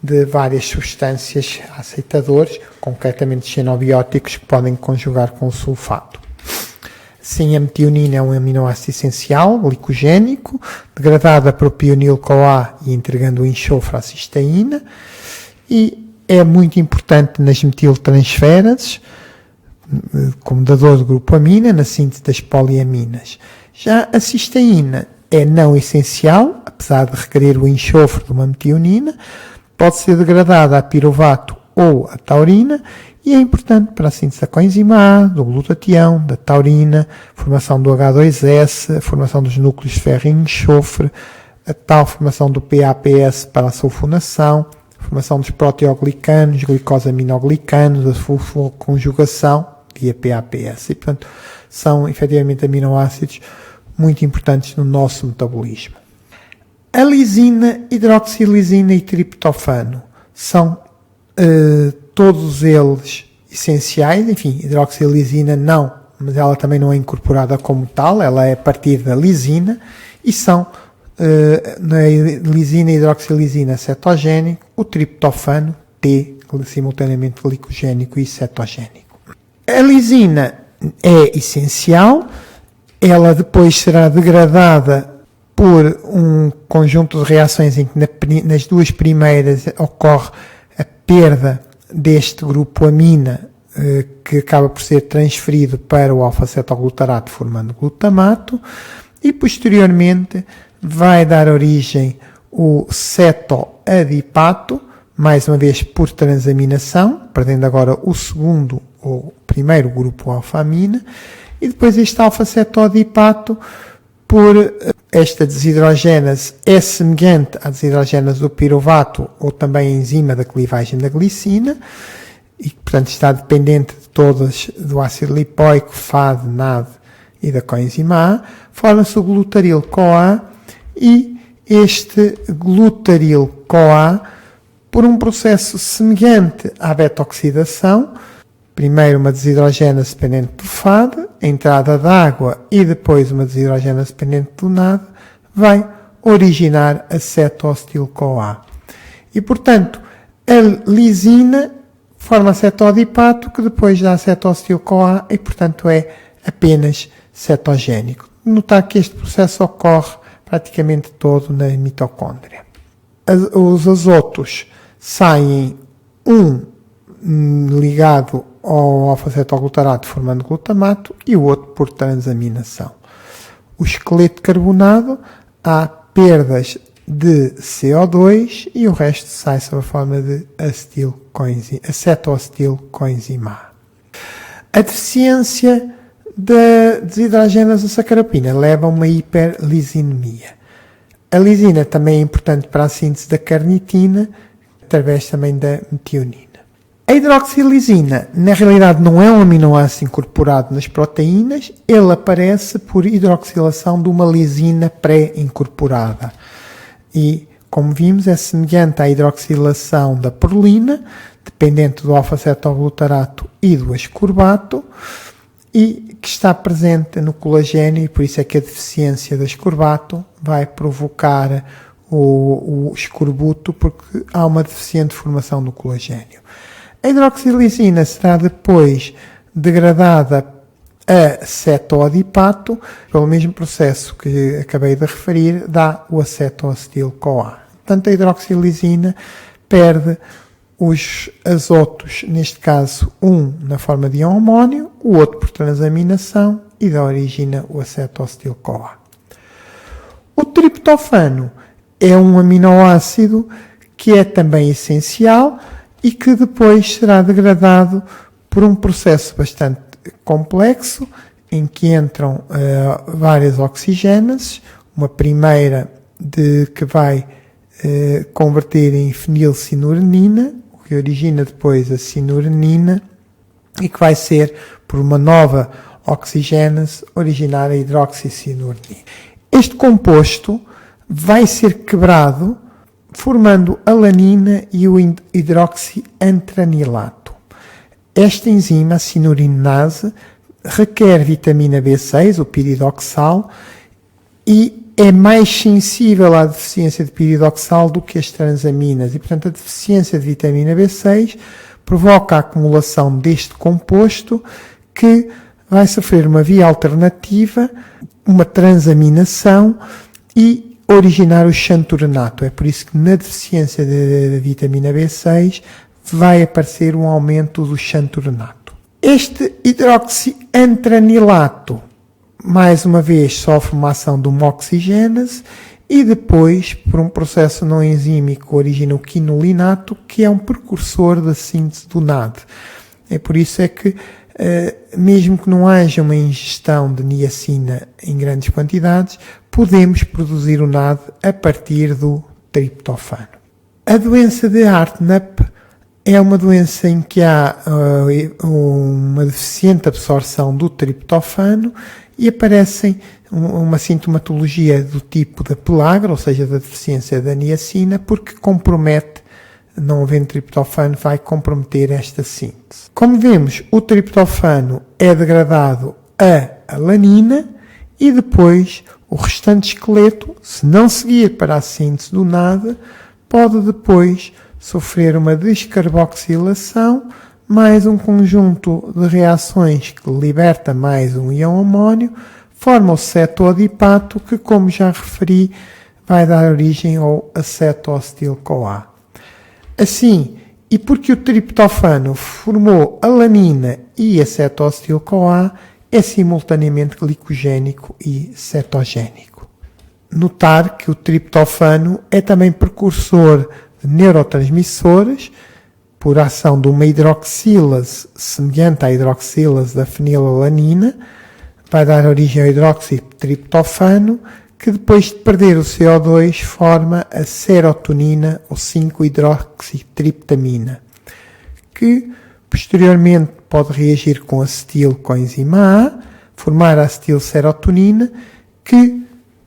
de várias substâncias aceitadores, concretamente xenobióticos, que podem conjugar com o sulfato. Sim, a metionina é um aminoácido essencial, glicogénico, degradada por pionil-CoA e entregando o enxofre à cisteína, e é muito importante nas metiltransferases, como dador do grupo amina, na síntese das poliaminas. Já a cisteína é não essencial, apesar de requerer o enxofre de uma metionina, pode ser degradada a piruvato ou a taurina, e é importante para a síntese da coenzima A, do glutatião, da taurina, formação do H2S, a formação dos núcleos de ferro e enxofre, a tal formação do PAPS para a sulfonação, formação dos proteoglicanos, glicosaminoglicanos, a sulfoconjugação via PAPS. E, portanto, são efetivamente aminoácidos muito importantes no nosso metabolismo. A lisina, hidroxilisina e triptofano são todos eles essenciais. Enfim, hidroxilisina não, mas ela também não é incorporada como tal, ela é a partir da lisina, e são na lisina e hidroxilisina cetogénico, o triptofano T, simultaneamente glicogénico e cetogénico. A lisina é essencial, ela depois será degradada por um conjunto de reações em que nas duas primeiras ocorre a perda deste grupo amina, que acaba por ser transferido para o alfa-cetoglutarato formando glutamato, e posteriormente vai dar origem o cetoadipato, mais uma vez por transaminação, perdendo agora o segundo ou primeiro grupo alfa-amina, e depois este alfa-cetoadipato, por esta desidrogénase, é semelhante à desidrogénase do piruvato ou também a enzima da clivagem da glicina, e portanto está dependente de todas do ácido lipoico, FAD, NAD e da coenzima A. Forma-se o glutaril-CoA, e este glutaril-CoA, por um processo semelhante à beta-oxidação, primeiro uma desidrogénase dependente do FAD, a entrada de água e depois uma desidrogénase dependente do NAD, vai originar a cetoacetil-CoA. E, portanto, a lisina forma cetoadipato, que depois dá cetoacetil-CoA e, portanto, é apenas cetogénico. Notar que este processo ocorre praticamente todo na mitocôndria. Os azotos saem ligado ao alfa-cetoglutarato formando glutamato e o outro por transaminação. O esqueleto carbonado, há perdas de CO2 e o resto sai sob a forma de cetoacetil-coenzima A. A deficiência da desidrogénase sacarapina leva a uma hiperlisinemia. A lisina também é importante para a síntese da carnitina, através também da metionina. A hidroxilisina, na realidade, não é um aminoácido incorporado nas proteínas, ele aparece por hidroxilação de uma lisina pré-incorporada. E, como vimos, é semelhante à hidroxilação da prolina, dependente do alfa-cetoglutarato e do ascorbato, e que está presente no colagênio, e por isso é que a deficiência do ascorbato vai provocar o escorbuto, porque há uma deficiente formação do colagênio. A hidroxilisina será depois degradada a cetoadipato, pelo mesmo processo que acabei de referir, dá o acetoacetil-CoA. Portanto, a hidroxilisina perde os azotos, neste caso um na forma de íon amónio, o outro por transaminação, e dá origem o acetoacetil-CoA. O triptofano é um aminoácido que é também essencial e que depois será degradado por um processo bastante complexo, em que entram várias oxigénases, uma primeira que vai converter em fenilcinurenina, o que origina depois a cinurenina, e que vai ser, por uma nova oxigénase, originar a hidroxicinurenina. Este composto vai ser quebrado, formando a alanina e o hidroxiantranilato. Esta enzima, a cinurinase, requer vitamina B6, o piridoxal, e é mais sensível à deficiência de piridoxal do que as transaminas. E, portanto, a deficiência de vitamina B6 provoca a acumulação deste composto, que vai sofrer uma via alternativa, uma transaminação, e originar o xanturenato. É por isso que na deficiência de vitamina B6 vai aparecer um aumento do xanturenato. Este hidroxiantranilato, mais uma vez, sofre uma ação de uma oxigénase e depois, por um processo não enzímico, origina o quinolinato, que é um precursor da síntese do NAD. É por isso é que, mesmo que não haja uma ingestão de niacina em grandes quantidades, podemos produzir o NAD a partir do triptofano. A doença de Hartnup É uma doença em que há uma deficiente absorção do triptofano e aparecem uma sintomatologia do tipo da pelagra, ou seja, da deficiência da niacina, porque compromete, não havendo triptofano, vai comprometer esta síntese. Como vemos, o triptofano é degradado a alanina e depois o restante esqueleto, se não seguir para a síntese do nada, pode depois sofrer uma descarboxilação, mais um conjunto de reações que liberta mais um íon amónio, forma o cetoadipato que, como já referi, vai dar origem ao acetoacetil-CoA. Assim, e porque o triptofano formou alanina e acetoacetil-CoA, é simultaneamente glicogénico e cetogénico. Notar que o triptofano é também precursor de neurotransmissores, por ação de uma hidroxilase semelhante à hidroxilase da fenilalanina, vai dar origem ao hidroxitriptofano, que depois de perder o CO2 forma a serotonina ou 5-hidroxitriptamina, que posteriormente pode reagir com acetil coenzima A, formar a acetilserotonina, que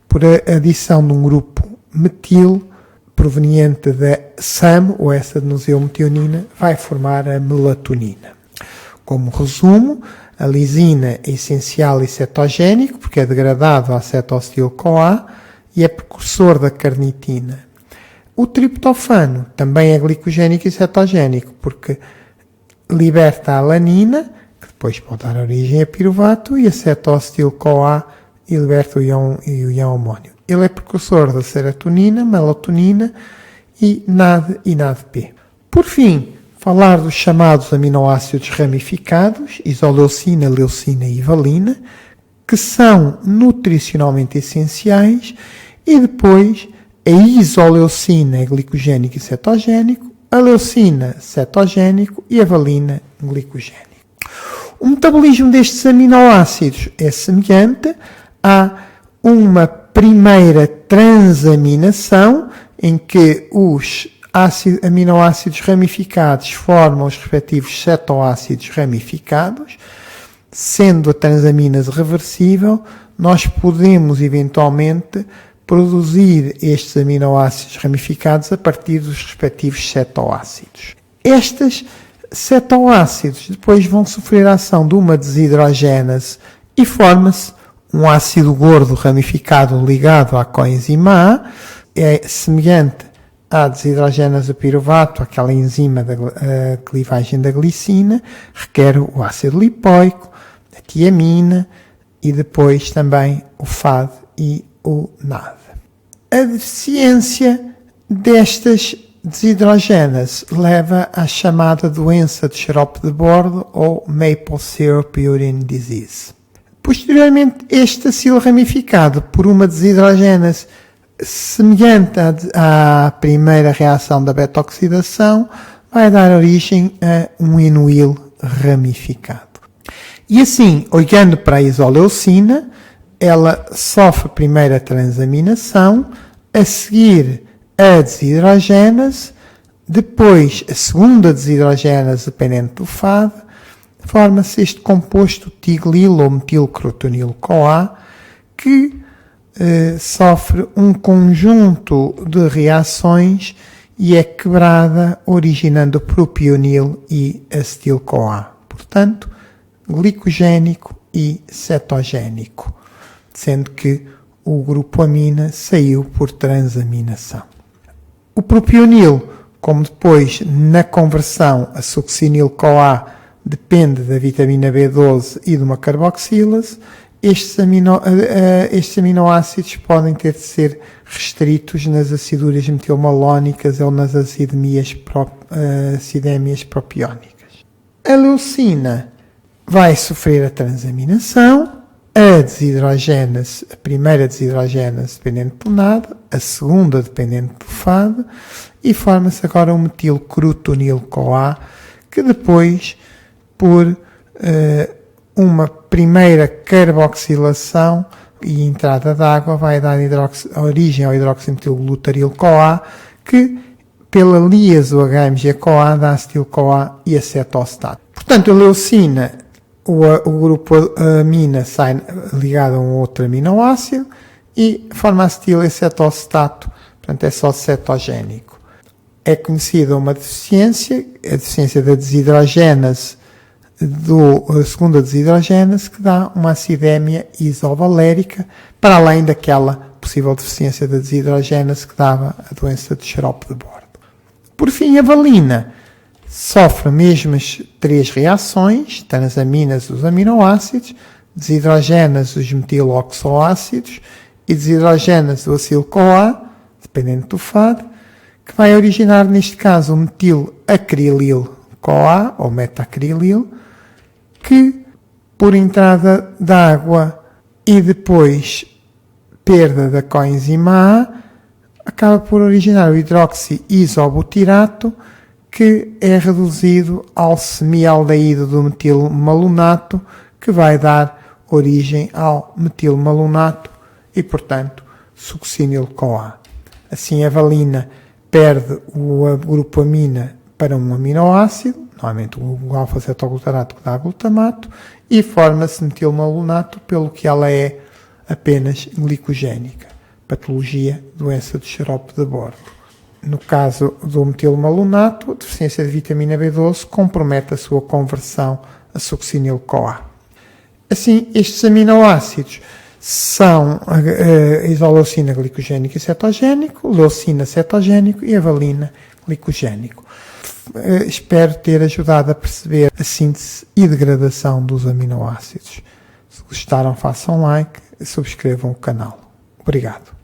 por adição de um grupo metil proveniente da SAM, ou essa adenoseumetionina, vai formar a melatonina. Como resumo, a lisina é essencial e cetogénico, porque é degradado a acetoacetil-CoA e é precursor da carnitina. O triptofano também é glicogénico e cetogénico, porque liberta a alanina, que depois pode dar origem a piruvato, e a acetoacetil-CoA e liberta o íon amónio. Ele é precursor da serotonina, melatonina e NAD e NADP. Por fim, falar dos chamados aminoácidos ramificados, isoleucina, leucina e valina, que são nutricionalmente essenciais, e depois a isoleucina é glicogénico e cetogénico, a leucina cetogénico e a valina glicogénico. O metabolismo destes aminoácidos é semelhante a uma primeira transaminação, em que os aminoácidos ramificados formam os respectivos cetoácidos ramificados. Sendo a transaminase reversível, nós podemos eventualmente produzir estes aminoácidos ramificados a partir dos respectivos cetoácidos. Estes cetoácidos depois vão sofrer a ação de uma desidrogénase e forma-se um ácido gordo ramificado ligado à coenzima A, é semelhante à desidrogénase do piruvato, aquela enzima da clivagem da glicina, requer o ácido lipoico, a tiamina e depois também o FAD e o NAD. A deficiência destas desidrogénases leva à chamada doença de xarope de bordo ou Maple Syrup Urine Disease. Posteriormente, este acilo ramificado por uma desidrogénase semelhante à primeira reação da beta-oxidação vai dar origem a um enuil ramificado. E assim, olhando para a isoleucina, ela sofre primeiro a transaminação, a seguir a desidrogénase, depois a segunda desidrogénase dependente do FAD, forma-se este composto tiglil ou metilcrotonil-CoA, que sofre um conjunto de reações e é quebrada, originando propionil e acetil-CoA. Portanto, glicogénico e cetogénico, sendo que o grupo amina saiu por transaminação. O propionil, como depois na conversão a succinil-CoA depende da vitamina B12 e de uma carboxilase, estes aminoácidos podem ter de ser restritos nas aciduras metilmalónicas ou nas acidemias propiónicas. A leucina vai sofrer a transaminação, a desidrogénase, a primeira desidrogénase dependente do NAD, a segunda dependente do FAD, e forma-se agora um metilcrotonil-CoA, que depois, por uma primeira carboxilação e entrada de água, vai dar origem ao hidroximetilglutaril-CoA, que pela líase do HMG-CoA da acetil-CoA e acetoacetato. Portanto, a leucina, o grupo amina sai ligado a um outro aminoácido e forma acetil e acetoacetato, portanto é só cetogénico. É conhecida uma deficiência, a deficiência da desidrogénase, segunda desidrogénase, que dá uma acidemia isovalérica, para além daquela possível deficiência da desidrogénase que dava a doença de xarope de bordo. Por fim, a valina sofre as mesmas três reações, transaminas dos aminoácidos, desidrogénase dos metiloxoácidos e desidrogénase do acil-CoA, dependendo do FAD, que vai originar, neste caso, o metilacrilil-CoA, ou metacrilil, que, por entrada de água e depois perda da coenzima A, acaba por originar o hidroxiisobutirato, que é reduzido ao semialdeído do metilmalonato, que vai dar origem ao metilmalonato e, portanto, succinil-CoA. Assim, a valina perde o grupo amina para um aminoácido, normalmente o alfa-cetoglutarato que dá glutamato, e forma-se metilmalonato, pelo que ela é apenas glicogénica. Patologia, doença de xarope de bordo. No caso do metilmalonato, a deficiência de vitamina B12 compromete a sua conversão a succinil-CoA. Assim, estes aminoácidos são a isoleucina glicogénico e cetogénico, leucina cetogénico e a valina glicogénico. Espero ter ajudado a perceber a síntese e degradação dos aminoácidos. Se gostaram, façam like e subscrevam o canal. Obrigado.